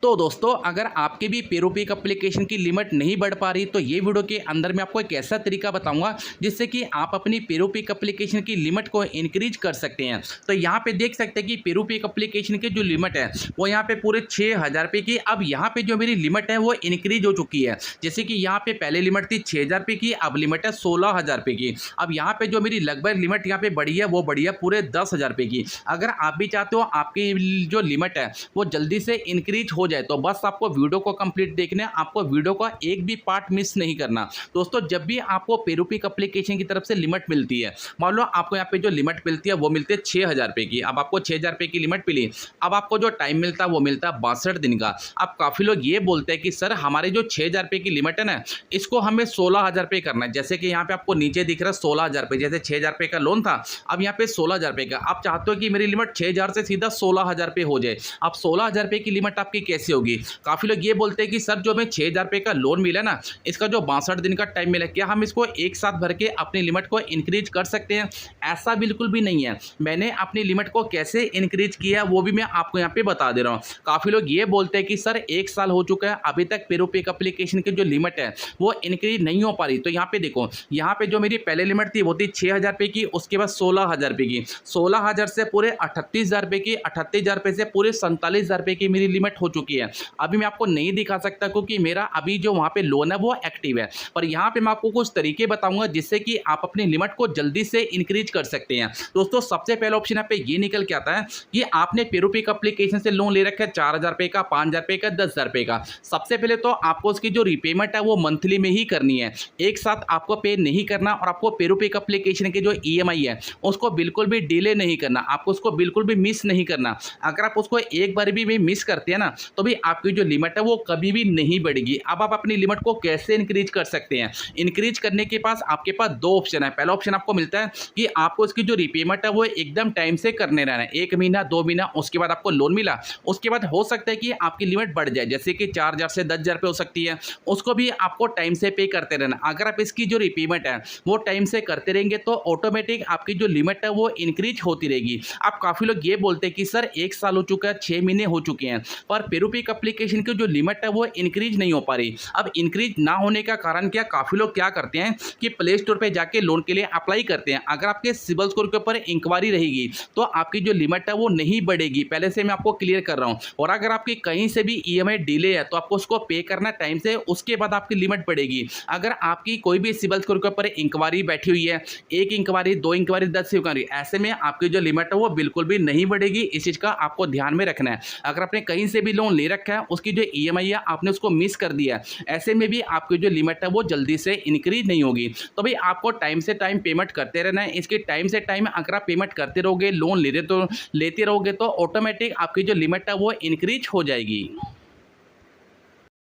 तो दोस्तों अगर आपके भी पेरोपिक एप्लीकेशन की लिमिट नहीं बढ़ पा रही तो ये वीडियो के अंदर मैं आपको एक ऐसा तरीका बताऊंगा जिससे कि आप अपनी पेरोपिक एप्लीकेशन की लिमिट को इंक्रीज कर सकते हैं। तो यहाँ पे देख सकते हैं कि पेरोपिक एप्लीकेशन की जो लिमिट है वो यहाँ पे पूरे 6,000 रुपये की। अब यहाँ पे जो मेरी लिमिट है वो इंक्रीज हो चुकी है। जैसे कि यहाँ पे पहले लिमिट थी 6,000 रुपये की, अब लिमिट है 16,000 रुपये की। अब यहाँ पे जो मेरी लगभग लिमिट यहाँ पे बढ़ी है वो बढ़ी है पूरे 10,000 रुपये की। अगर आप भी चाहते हो आपकी जो लिमिट है वो जल्दी से इंक्रीज हो जाए तो बस आपको वीडियो को कंप्लीट देखना है, आपको वीडियो का एक भी पार्ट मिस नहीं करना। दोस्तों जब भी आपको पेरोपिक एप्लीकेशन की तरफ से लिमिट मिलती है, मान लो आपको यहाँ पे जो लिमिट मिलती है वो मिलती है 6,000 रुपये की। अब आपको 6,000 रुपये की लिमिट मिली, अब आपको जो टाइम मिलता है वो मिलता है 62 दिन का। अब काफ़ी लोग ये बोलते हैं कि सर हमारे जो 6,000 रुपये की लिमिट है ना, इसको हमें 16,000 रुपये करना है। जैसे कि यहाँ पे आपको नीचे दिख रहा है 16,000 रुपये, जैसे 6,000 रुपये का लोन था, अब यहाँ पे 16,000 रुपये का। आप चाहते हो कि मेरी लिमिट 6,000 से सीधा 16,000 रुपये हो जाए। अब 16,000 रुपये की लिमिट आपकी कैसे होगी? काफ़ी लोग ये बोलते हैं कि सर जो हमें 6,000 रुपये का लोन मिला ना, इसका जो 62 दिन का टाइम मिला, क्या हम इसको एक साथ भर के अपनी लिमिट को इंक्रीज कर सकते हैं? ऐसा बिल्कुल भी नहीं है। मैंने अपनी लिमिट को कैसे इंक्रीज किया वो भी मैं आपको यहाँ पे बता दे रहा हूँ। काफ़ी लोग ये बोलते हैं कि सर 1 साल हो चुका है, अभी तक पेरोपिक एप्लीकेशन की जो लिमिट है वो इंक्रीज नहीं हो पा रही। तो यहाँ पे देखो, यहाँ पे जो मेरी पहले लिमिट थी वो थी 6,000 रुपये की, उसके बाद 16,000 रुपये की, 16,000 से पूरे 38,000 रुपये की, 38,000 रुपये से पूरे 47,000 रुपये की मेरी लिमिट हो चुकी है। अभी मैं आपको नहीं दिखा सकता क्योंकि मेरा अभी जो वहाँ पे लोन है वो एक्टिव है, पर यहाँ पे मैं आपको कुछ तरीके बताऊंगा जिससे कि आप अपनी लिमिट को जल्दी से इंक्रीज कर सकते हैं। दोस्तों सबसे पहला ऑप्शन यहाँ पे ये निकल के आता है कि आपने पेरोपिक एप्लीकेशन से लोन ले रखा है 4,000 रुपये का, 5,000 रुपये का, 10,000 रुपये का। सबसे पहले तो आपको उसकी जो रीपेमेंट है वो मंथली में ही करनी है, एक साथ आपको पे नहीं करना। और आपको पेरोपिक एप्लीकेशन की जो EMI है उसको बिल्कुल भी डिले नहीं करना, आपको उसको बिल्कुल भी मिस नहीं करना। अगर आप उसको एक बार भी मिस करते हैं ना तो भी आपकी जो लिमिट है वो कभी भी नहीं बढ़ेगी। अब आप अपनी लिमिट को कैसे इंक्रीज कर सकते हैं? इंक्रीज करने के पास आपके पास दो ऑप्शन है। पहला ऑप्शन आपको मिलता है कि आपको इसकी जो रीपेमेंट है वो एकदम टाइम से करने रहना है, 1 महीना 2 महीना, उसके बाद आपको लोन मिला, उसके बाद हो सकता है कि आपकी लिमिट बढ़ जाए, जैसे कि 4,000 से 10,000 रुपये हो सकती है, उसको भी आपको टाइम से पे करते रहना। अगर आप इसकी जो रीपेमेंट है वो टाइम से करते रहेंगे तो ऑटोमेटिक आपकी जो लिमिट है वो इंक्रीज होती रहेगी। अब काफ़ी लोग ये बोलते हैं कि सर 1 साल हो चुका है, 6 महीने हो चुके हैं, पर पेरोपिक एप्लीकेशन की जो लिमिट है वो इंक्रीज नहीं हो पा रही। अब इंक्रीज ना होने का कारण क्या? काफ़ी लोग क्या करते हैं कि प्ले स्टोर पे जाके लोन के लिए अप्लाई करते हैं। अगर आपके सिबिल स्कोर के ऊपर इंक्वायरी रहेगी तो आपकी जो लिमिट है वो नहीं बढ़ेगी, पहले से मैं आपको क्लियर कर रहा हूँ। और अगर आपकी कहीं से भी EMI डिले है तो आपको उसको पे करना टाइम से, उसके बाद आपकी लिमिट बढ़ेगी। अगर आपकी कोई भी सिबिल स्कोर के ऊपर इंक्वायरी बैठी हुई है, 1 इंक्वायरी, 2 इंक्वायरी, 10 इंक्वायरी, ऐसे में आपकी जो लिमिट है वो बिल्कुल भी नहीं बढ़ेगी। इस चीज़ का आपको ध्यान में रखना है। अगर आपने कहीं से भी लोन ले रखा है, उसकी जो EMI है आपने उसको मिस कर दिया है, ऐसे में भी आपकी जो लिमिट है वो जल्दी से इंक्रीज नहीं होगी। तो भाई आपको टाइम से टाइम पेमेंट करते रहना है। इसकी टाइम से टाइम अगर आप पेमेंट करते रहोगे, लोन लेते रहोगे तो ऑटोमेटिक आपकी जो लिमिट है वो इंक्रीज हो जाएगी।